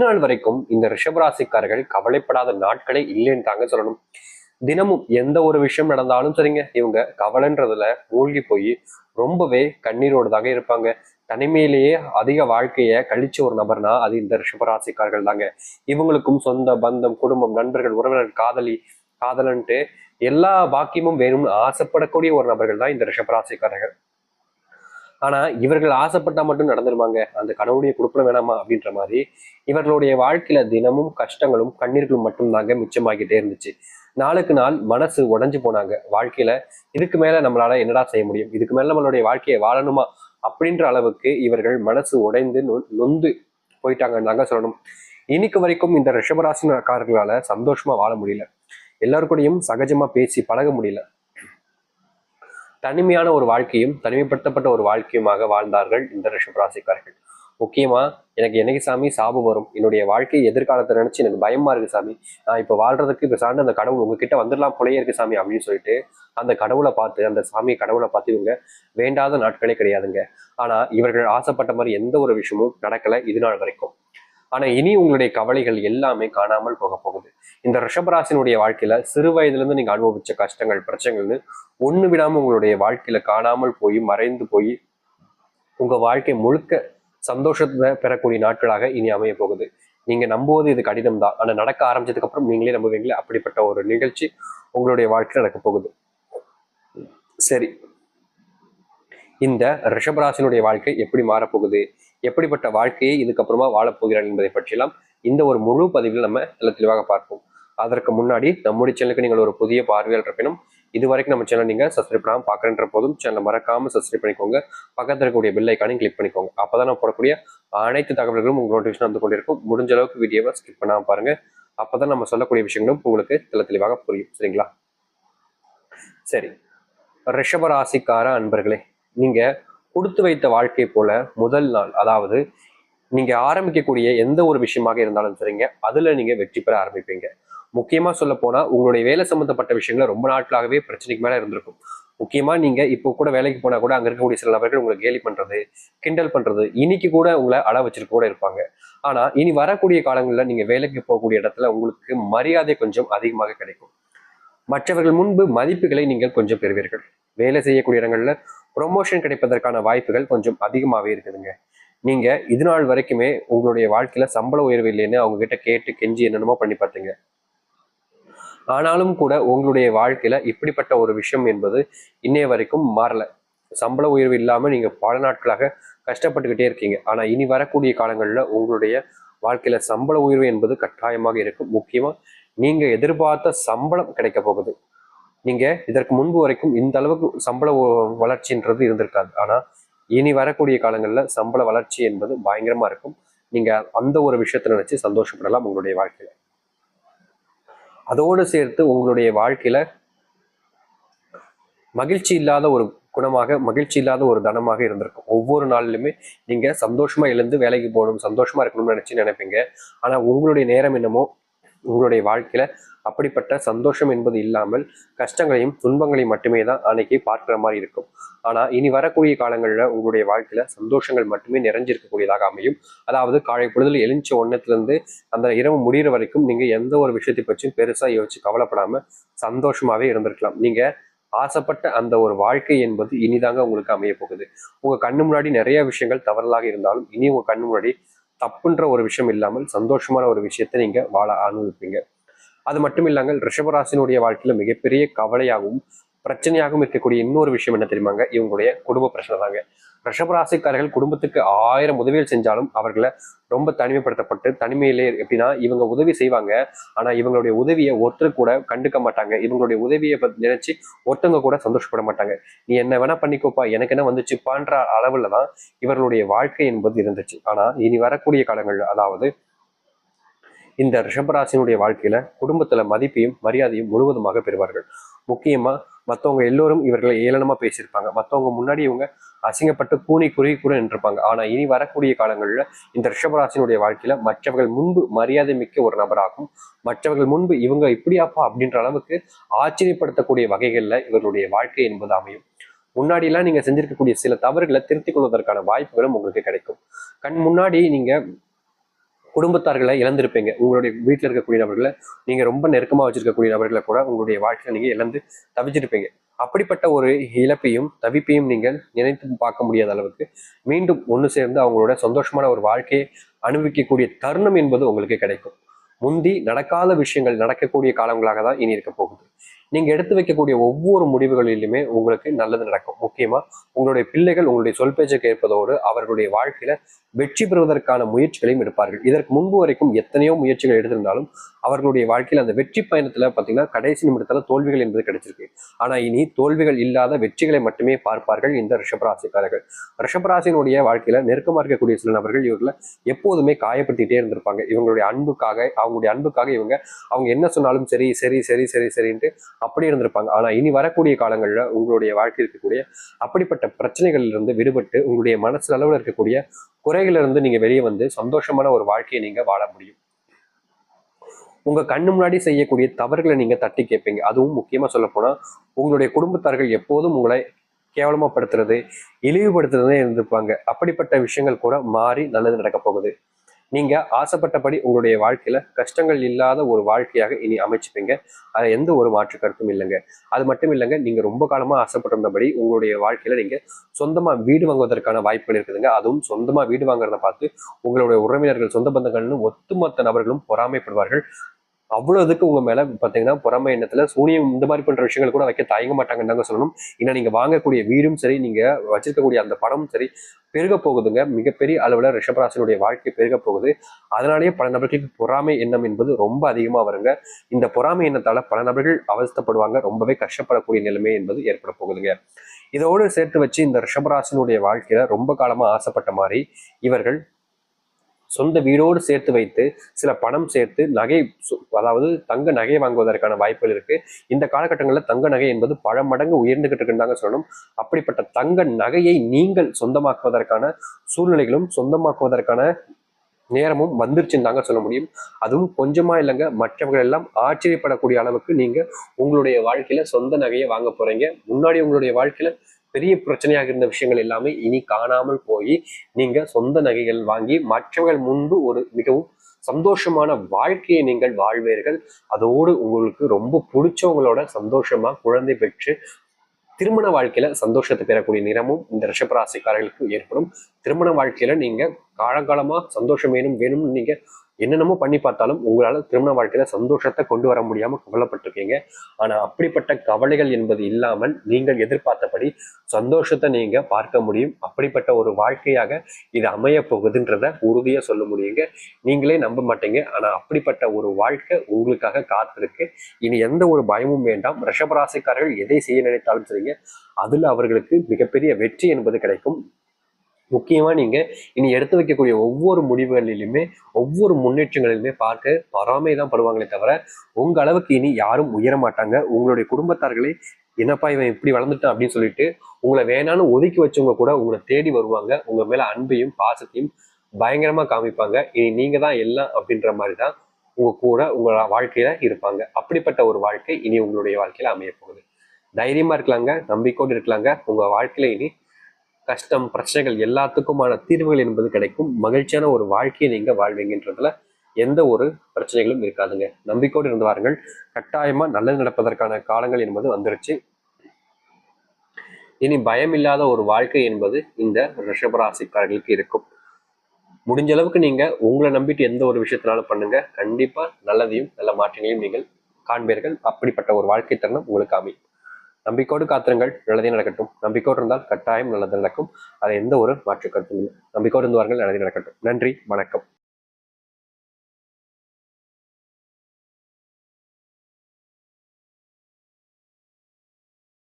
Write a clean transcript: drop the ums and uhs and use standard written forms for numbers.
நாள் வரைக்கும் இந்த ரிஷபராசிக்காரர்கள் கவலைப்படாத நாட்களே இல்லைன்னு தாங்க சொல்லணும். தினமும் எந்த ஒரு விஷயம் நடந்தாலும் சரிங்க, இவங்க கவலைன்றதுல மூழ்கி போய் ரொம்பவே கண்ணீரோடு தாங்க இருப்பாங்க. தனிமையிலேயே அதிக வாழ்க்கைய கழிச்ச ஒரு நபர்னா அது இந்த ரிஷபராசிக்காரர்கள் தாங்க. இவங்களுக்கும் சொந்த பந்தம், குடும்பம், நண்பர்கள், உறவினர்கள், காதலன்ட்டு எல்லா பாக்கியமும் வேணும்னு ஆசைப்படக்கூடிய ஒரு நபர்கள் தான் இந்த ரிஷபராசிக்காரர்கள். ஆனா இவர்கள் ஆசைப்பட்டா மட்டும் நடந்துருவாங்க, அந்த கடவுளுடைய கொடுப்பன வேணாமா அப்படின்ற மாதிரி இவர்களுடைய வாழ்க்கையில தினமும் கஷ்டங்களும் கண்ணீர்களும் மட்டும் தாங்க மிச்சமாகிட்டே இருந்துச்சு. நாளுக்கு நாள் மனசு உடைஞ்சு போனாங்க. வாழ்க்கையில இதுக்கு மேல நம்மளால என்னடா செய்ய முடியும், இதுக்கு மேல நம்மளுடைய வாழ்க்கையை வாழணுமா அப்படின்ற அளவுக்கு இவர்கள் மனசு உடைந்து நொந்து போயிட்டாங்கன்னு தாங்க சொல்லணும். இன்னைக்கு வரைக்கும் இந்த ரிஷபராசினக்காரர்களால சந்தோஷமா வாழ முடியல. எல்லாருக்கூடையும் சகஜமா பேசி பழக முடியல. தனிமையான ஒரு வாழ்க்கையும் தனிமைப்படுத்தப்பட்ட ஒரு வாழ்க்கையுமாக வாழ்ந்தார்கள் இந்த ரிஷபராசிக்காரர்கள். முக்கியமா எனக்கு என்னைக்கு சாமி சாபம் வரும், என்னுடைய வாழ்க்கை எதிர்காலத்தை நினைச்சு எனக்கு பயமா இருக்கு சாமி, நான் இப்ப வாழ்றதுக்கு இப்ப சார்ந்து அந்த கடவுள் உங்ககிட்ட வந்துடலாம் போலயே இருக்கு சாமி அப்படின்னு சொல்லிட்டு அந்த கடவுளை பார்த்து, அந்த சாமி கடவுளை பார்த்து இவங்க வேண்டாத நாட்களே கிடையாதுங்க. ஆனா இவர்கள் ஆசைப்பட்ட மாதிரி எந்த ஒரு விஷயமும் நடக்கல இது நாள் வரைக்கும். ஆனா இனி உங்களுடைய கவலைகள் எல்லாமே காணாமல் போக போகுது. இந்த ரிஷபராசினுடைய வாழ்க்கையில சிறு வயதுல இருந்து நீங்க அனுபவிச்ச கஷ்டங்கள், பிரச்சனைகள்னு ஒண்ணு விடாம உங்களுடைய வாழ்க்கையில காணாமல் போய் மறைந்து போய் உங்க வாழ்க்கை முழுக்க சந்தோஷத்தை பெறக்கூடிய நாட்களாக இனி அமைய போகுது. நீங்க நம்புவது இது கடினம் தான், ஆனா நடக்க ஆரம்பிச்சதுக்கு அப்புறம் நீங்களே நம்புவீங்களே, அப்படிப்பட்ட ஒரு நிகழ்ச்சி உங்களுடைய வாழ்க்கையில் நடக்க போகுது. சரி, இந்த ரிஷபராசினுடைய வாழ்க்கை எப்படி மாறப்போகுது, எப்படிப்பட்ட வாழ்க்கையை இதுக்கப்புறமா வாழப்போகிறார் என்பதை பற்றியெல்லாம் இந்த ஒரு முழு பதிவில் நம்ம தெளிவாக பார்ப்போம். அதற்கு முன்னாடி நம்முடைய சேனலுக்கு நீங்கள் ஒரு புதிய பார்வையாளர் இருப்பினும் இது வரைக்கும் நம்ம சேனல் நீங்க சப்ஸ்கிரைப் பண்ணாமல் பார்க்குறன்ற போதும் சேனலை மறக்காம சப்ஸ்கிரைப் பண்ணிக்கோங்க. பக்கத்தில் இருக்கக்கூடிய பெல் ஐக்கானையும் கிளிக் பண்ணிக்கோங்க. அப்பதான் நம்ம போடக்கூடிய அனைத்து தகவல்களும் உங்களுக்கு நோட்டிஃபிகேஷன் வந்து கொண்டிருக்கும். முடிஞ்ச அளவுக்கு வீடியோவை ஸ்கிப் பண்ணாம பாருங்க. அப்பதான் நம்ம சொல்லக்கூடிய விஷயங்களும் உங்களுக்கு தெளிவாக புரியும். சரிங்களா? சரி, ரிஷபராசிக்கார அன்பர்களே, நீங்க கொடுத்து வைத்த வாழ்க்கை போல முதல் நாள், அதாவது நீங்க ஆரம்பிக்கக்கூடிய எந்த ஒரு விஷயமாக இருந்தாலும் சரிங்க, அதுல நீங்க வெற்றி பெற ஆரம்பிப்பீங்க. முக்கியமா சொல்ல போனா உங்களுடைய வேலை சம்பந்தப்பட்ட விஷயங்கள ரொம்ப நாட்களாகவே பிரச்சனைக்கு மேல இருந்திருக்கும். முக்கியமா நீங்க இப்போ கூட வேலைக்கு போனா கூட அங்க இருக்கக்கூடிய சில நபர்கள் உங்களை கேலி பண்றது, கிண்டல் பண்றது, இன்னைக்கு கூட உங்களை அள வச்சிருக்க கூட இருப்பாங்க. ஆனா இனி வரக்கூடிய காலங்களில் நீங்க வேலைக்கு போகக்கூடிய இடத்துல உங்களுக்கு மரியாதை கொஞ்சம் அதிகமாக கிடைக்கும். மற்றவர்கள் முன்பு மதிப்புகளை நீங்கள் கொஞ்சம் பெறுவீர்கள். வேலை செய்யக்கூடிய இடங்கள்ல ப்ரொமோஷன் கிடைப்பதற்கான வாய்ப்புகள் கொஞ்சம் அதிகமாகவே இருக்குதுங்க. நீங்க இது நாள் வரைக்குமே உங்களுடைய வாழ்க்கையில சம்பள உயர்வு இல்லைன்னு அவங்க கிட்ட கேட்டு கெஞ்சி என்னென்னமோ பண்ணி பார்த்தீங்க. ஆனாலும் கூட உங்களுடைய வாழ்க்கையில இப்படிப்பட்ட ஒரு விஷயம் என்பது இன்னைய வரைக்கும் மாறல. சம்பள உயர்வு இல்லாம நீங்க பல நாட்களாக கஷ்டப்பட்டுக்கிட்டே இருக்கீங்க. ஆனா இனி வரக்கூடிய காலங்கள்ல உங்களுடைய வாழ்க்கையில சம்பள உயர்வு என்பது கட்டாயமாக இருக்கும். முக்கியமா நீங்க எதிர்பார்த்த சம்பளம் கிடைக்க போகுது. நீங்க இதற்கு முன்பு வரைக்கும் இந்த அளவுக்கு சம்பள வளர்ச்சின்றது இருந்திருக்காது. ஆனா இனி வரக்கூடிய காலங்கள்ல சம்பள வளர்ச்சி என்பது பயங்கரமா இருக்கும். நீங்க அந்த ஒரு விஷயத்தை நினைச்சு சந்தோஷப்படலாம் உங்களுடைய வாழ்க்கையில. அதோடு சேர்த்து உங்களுடைய வாழ்க்கையில மகிழ்ச்சி இல்லாத ஒரு குணமாக, மகிழ்ச்சி இல்லாத ஒரு தனமாக இருந்திருக்கும். ஒவ்வொரு நாளிலுமே நீங்க சந்தோஷமா எழுந்து வேலைக்கு போகணும், சந்தோஷமா இருக்கணும்னு நினைப்பீங்க. ஆனா உங்களுடைய நேரம் என்னமோ உங்களுடைய வாழ்க்கையில அப்படிப்பட்ட சந்தோஷம் என்பது இல்லாமல் கஷ்டங்களையும் துன்பங்களையும் மட்டுமே தான் அன்னைக்கு பார்க்கிற மாதிரி இருக்கும். ஆனா இனி வரக்கூடிய காலங்கள்ல உங்களுடைய வாழ்க்கையில சந்தோஷங்கள் மட்டுமே நிறைஞ்சிருக்கக்கூடியதாக அமையும். அதாவது காலை பொழுதுல எழுந்த ஒன்னத்துல இருந்து அந்த இரவு முடிகிற வரைக்கும் நீங்க எந்த ஒரு விஷயத்தை பற்றியும் பெருசா யோசிச்சு கவலைப்படாம சந்தோஷமாவே இருந்திருக்கலாம். நீங்க ஆசைப்பட்ட அந்த ஒரு வாழ்க்கை என்பது இனிதாங்க உங்களுக்கு அமைய போகுது. உங்க கண்ணு முன்னாடி நிறைய விஷயங்கள் தவறலாக இருந்தாலும் இனி உங்க கண்ணு முன்னாடி தப்புன்ற ஒரு விஷயம் இல்லாமல் சந்தோஷமான ஒரு விஷயத்தை நீங்க வாழ அனுபவிப்பீங்க. அது மட்டும் இல்லாமல் ரிஷபராசினுடைய வாழ்க்கையில மிகப்பெரிய கவலையாகவும் பிரச்சனையாகவும் இருக்கக்கூடிய இன்னொரு விஷயம் என்ன தெரியுமாங்க? இவங்களுடைய குடும்ப பிரச்சனை தாங்க. ரிஷபராசிக்காரர்கள் குடும்பத்துக்கு 1000 உதவிகள் செஞ்சாலும் அவர்களை ரொம்ப தனிமைப்படுத்தப்பட்டு தனிமையிலே எப்படின்னா இவங்க உதவி செய்வாங்க. ஆனா இவங்களுடைய உதவியை ஒருத்தர் கூட கண்டுக்க மாட்டாங்க. இவங்களுடைய உதவியை நினைச்சு ஒருத்தவங்க கூட சந்தோஷப்பட மாட்டாங்க. நீ என்ன வேணா பண்ணிக்கோப்பா, எனக்கு என்ன வந்துச்சுப்பான்ற அளவுல தான் இவர்களுடைய வாழ்க்கை என்பது இருந்துச்சு. ஆனா இனி வரக்கூடிய காலங்கள்ல, அதாவது இந்த ரிஷபராசினுடைய வாழ்க்கையில குடும்பத்துல மதிப்பையும் மரியாதையும் முழுவதுமாக பெறுவார்கள். முக்கியமா மற்றவங்க எல்லோரும் இவர்களை ஏளனமா பேசியிருப்பாங்க. மற்றவங்க முன்னாடி இவங்க அசிங்கப்பட்டு கூனி குறுகி கூட நின்றுப்பாங்க. ஆனா இனி வரக்கூடிய காலங்கள்ல இந்த ரிஷபராசினுடைய வாழ்க்கையில மற்றவர்கள் முன்பு மரியாதை மிக்க ஒரு நபராகும். மற்றவர்கள் முன்பு இவங்க இப்படியாப்பா அப்படின்ற அளவுக்கு ஆச்சரியப்படுத்தக்கூடிய வகைகள்ல இவர்களுடைய வாழ்க்கை என்பது அமையும். முன்னாடி எல்லாம் நீங்க செஞ்சிருக்கக்கூடிய சில தவறுகளை திருத்திக் கொள்வதற்கான வாய்ப்புகளும் உங்களுக்கு கிடைக்கும். கண் முன்னாடி நீங்க குடும்பத்தார்களை இழந்திருப்பீங்க. உங்களுடைய வீட்டில் இருக்கக்கூடிய நபர்களை, நீங்க ரொம்ப நெருக்கமா வச்சிருக்கக்கூடிய நபர்களை கூட உங்களுடைய வாழ்க்கையில நீங்க இழந்து தவிச்சிருப்பீங்க. அப்படிப்பட்ட ஒரு இழப்பையும் தவிப்பையும் நீங்கள் நினைத்து பார்க்க முடியாத அளவுக்கு மீண்டும் ஒன்று சேர்ந்து அவங்களோட சந்தோஷமான ஒரு வாழ்க்கையை அனுபவிக்கக்கூடிய தருணம் என்பது உங்களுக்கு கிடைக்கும். முந்தி நடக்காத விஷயங்கள் நடக்கக்கூடிய காலங்களாக தான் இனி இருக்க போகுது. நீங்க எடுத்து வைக்கக்கூடிய ஒவ்வொரு முடிவுகளிலுமே உங்களுக்கு நல்லது நடக்கும். முக்கியமா உங்களுடைய பிள்ளைகள் உங்களுடைய சொல் பேச்சை கேட்பதோடு அவர்களுடைய வாழ்க்கையில வெற்றி பெறுவதற்கான முயற்சிகளையும் எடுப்பார்கள். இதற்கு முன்பு வரைக்கும் எத்தனையோ முயற்சிகள் எடுத்திருந்தாலும் அவர்களுடைய வாழ்க்கையில் அந்த வெற்றி பயணத்துல பாத்தீங்கன்னா கடைசி நிமிடத்துல தோல்விகள் என்பது கிடைச்சிருக்கு. ஆனா இனி தோல்விகள் இல்லாத வெற்றிகளை மட்டுமே பார்ப்பார்கள் இந்த ரிஷபராசிக்காரர்கள். ரிஷபராசினுடைய வாழ்க்கையில நெருக்கமா இருக்கக்கூடிய சில நபர்கள் இவர்களை எப்போதுமே காயப்படுத்திட்டே இருந்திருப்பாங்க. இவங்களுடைய அன்புக்காக அவங்களுடைய அன்புக்காக அவங்க என்ன சொன்னாலும் சரி சரி சரி சரி சரின்ட்டு அப்படி இருந்திருப்பாங்க. ஆனா இனி வரக்கூடிய காலங்கள்ல உங்களுடைய வாழ்க்கை இருக்கக்கூடிய அப்படிப்பட்ட பிரச்சனைகள்ல இருந்து விடுபட்டு உங்களுடைய மனசு அளவில் இருக்கக்கூடிய குறைகள் இருந்து நீங்க வெளியே வந்து சந்தோஷமான ஒரு வாழ்க்கையை நீங்க வாழ முடியும். உங்க கண்ணு முன்னாடி செய்யக்கூடிய தவறுகளை நீங்க தட்டி கேட்பீங்க. அதுவும் முக்கியமா சொல்ல போனா உங்களுடைய குடும்பத்தார்கள் எப்போதும் உங்களை கேவலமாப்படுத்துறது, இழிவுபடுத்துறதே இருந்திருப்பாங்க. அப்படிப்பட்ட விஷயங்கள் கூட மாறி நல்லது நடக்க போகுது. நீங்க ஆசைப்பட்டபடி உங்களுடைய வாழ்க்கையில கஷ்டங்கள் இல்லாத ஒரு வாழ்க்கையாக இனி அமைச்சுப்பீங்க. அது எந்த ஒரு மாற்று கருத்தும் இல்லைங்க. அது மட்டும் இல்லைங்க, நீங்க ரொம்ப காலமா ஆசைப்பட்டிருந்தபடி உங்களுடைய வாழ்க்கையில நீங்க சொந்தமா வீடு வாங்குவதற்கான வாய்ப்புகள் இருக்குதுங்க. அதுவும் சொந்தமா வீடு வாங்குறத பார்த்து உங்களுடைய உறவினர்கள், சொந்த பந்தங்கள்னு ஒட்டுமொத்த நபர்களும் பொறாமைப்படுவார்கள். அவ்வளவுக்கு உங்க மேல பாத்தீங்கன்னா பொறாமை எண்ணத்துல சூனியம் இந்த மாதிரி பண்ற விஷயங்கள் கூட வைக்க தயங்க மாட்டாங்கன்னு தாங்க சொல்லணும். ஏன்னா நீங்க வாங்கக்கூடிய வீடும் சரி, நீங்க வச்சிருக்கக்கூடிய அந்த பணமும் சரி பெருக போகுதுங்க. மிகப்பெரிய அளவுல ரிஷபராசினுடைய வாழ்க்கை பெருக போகுது. அதனாலேயே பல நபர்களுக்கு பொறாமை எண்ணம் என்பது ரொம்ப அதிகமா வருங்க. இந்த பொறாமை எண்ணத்தால பல நபர்கள் அவஸ்தைப்படுவாங்க. ரொம்பவே கஷ்டப்படக்கூடிய நிலைமை என்பது ஏற்பட போகுதுங்க. இதோடு சேர்த்து வச்சு இந்த ரிஷபராசினுடைய வாழ்க்கையில ரொம்ப காலமா ஆசைப்பட்ட மாதிரி இவர்கள் சொந்த வீடோடு சேர்த்து வைத்து சில பணம் சேர்த்து நகை, அதாவது தங்க நகை வாங்குவதற்கான வாய்ப்புகள் இருக்கு. இந்த காலகட்டங்களில் தங்க நகை என்பது பல மடங்கு உயர்ந்துகிட்டு இருக்குன்னு தாங்க சொல்லணும். அப்படிப்பட்ட தங்க நகையை நீங்கள் சொந்தமாக்குவதற்கான சூழ்நிலைகளும் சொந்தமாக்குவதற்கான நேரமும் வந்துருச்சுன்னு தாங்க சொல்ல முடியும். அதுவும் கொஞ்சமா இல்லைங்க, மற்றவர்கள் எல்லாம் ஆச்சரியப்படக்கூடிய அளவுக்கு நீங்க உங்களுடைய வாழ்க்கையில சொந்த நகையை வாங்க போறீங்க. முன்னாடி உங்களுடைய வாழ்க்கையில பெரிய பிரச்சனையாக இருந்த விஷயங்கள் எல்லாமே இனி காணாமல் போய் நீங்க சொந்த நகைகள் வாங்கி மற்றவர்கள் முன்பு ஒரு மிகவும் சந்தோஷமான வாழ்க்கையை நீங்கள் வாழ்வீர்கள். அதோடு உங்களுக்கு ரொம்ப பிடிச்சவங்களோட சந்தோஷமா குழந்தை பெற்று திருமண வாழ்க்கையில சந்தோஷத்தை பெறக்கூடிய நிறமும் இந்த ரிஷபராசிக்காரர்களுக்கு ஏற்படும். திருமண வாழ்க்கையில நீங்க காலங்காலமா சந்தோஷம் வேணும் வேணும்னு நீங்க என்னென்னமோ பண்ணி பார்த்தாலும் உங்களால திருமண வாழ்க்கையில சந்தோஷத்தை கொண்டு வர முடியாம கவலைப்பட்டிருக்கீங்க. ஆனா அப்படிப்பட்ட கவலைகள் என்பது இல்லாமல் நீங்கள் எதிர்பார்த்தபடி சந்தோஷத்தை நீங்க பார்க்க முடியும். அப்படிப்பட்ட ஒரு வாழ்க்கையாக இது அமைய போகுதுன்றத உறுதியா சொல்ல முடியுங்க. நீங்களே நம்ப மாட்டீங்க. ஆனா அப்படிப்பட்ட ஒரு வாழ்க்கை உங்களுக்காக காத்திருக்கு. இனி எந்த ஒரு பயமும் வேண்டாம். ரிஷபராசிக்காரர்கள் எதை செய்ய நினைத்தாலும் சரிங்க, அதுல அவர்களுக்கு மிகப்பெரிய வெற்றி என்பது கிடைக்கும். முக்கியமா நீங்க இனி எடுத்து வைக்கக்கூடிய ஒவ்வொரு முடிவுகளிலுமே ஒவ்வொரு முன்னேற்றங்களிலுமே பார்க்க பொறாமை தான் படுவாங்களே தவிர உங்க அளவுக்கு இனி யாரும் உயர மாட்டாங்க. உங்களுடைய குடும்பத்தார்களே என்னப்பா இவன் இப்படி வளர்ந்துட்டான் அப்படின்னு சொல்லிட்டு உங்களை வேணான்னு ஒதுக்கி வச்சவங்க கூட உங்களை தேடி வருவாங்க. உங்க மேல அன்பையும் பாசத்தையும் பயங்கரமா காமிப்பாங்க. இனி நீங்க தான் எல்லாம் அப்படின்ற மாதிரி தான் உங்க கூட உங்க வாழ்க்கையில இருப்பாங்க. அப்படிப்பட்ட ஒரு வாழ்க்கை இனி உங்களுடைய வாழ்க்கையில அமைய போகுது. தைரியமா இருக்கலாங்க, நம்பிக்கையோடு இருக்கலாங்க. உங்க வாழ்க்கையில இனி கஷ்டம் பிரச்சனைகள் எல்லாத்துக்குமான தீர்வுகள் என்பது கிடைக்கும். மகிழ்ச்சியான ஒரு வாழ்க்கையை நீங்க வாழ்வீங்கன்றதுல எந்த ஒரு பிரச்சனைகளும் இருக்காதுங்க. நம்பிக்கையோடு இருந்து வாருங்கள். கட்டாயமா நல்லது நடப்பதற்கான காலங்கள் என்பது வந்துருச்சு. இனி பயம் இல்லாத ஒரு வாழ்க்கை என்பது இந்த ரிஷபராசிக்காரர்களுக்கு இருக்கும். முடிஞ்ச அளவுக்கு நீங்க உங்களை நம்பிட்டு எந்த ஒரு விஷயத்தினாலும் பண்ணுங்க. கண்டிப்பா நல்லதையும் நல்ல மாற்றங்களையும் நீங்கள் காண்பீர்கள். அப்படிப்பட்ட ஒரு வாழ்க்கை தருணம் உங்களுக்கு அமையும். நம்பிக்கையோடு காத்திருங்கள், நல்லதே நடக்கட்டும். நம்பிக்கையோடு இருந்தால் கட்டாயம் நல்லது நடக்கும். அது எந்த ஒரு மாற்று கருத்தும் இல்லை. நம்பிக்கையோடு இருந்து வாருங்கள், நல்லதே நடக்கட்டும். நன்றி, வணக்கம்.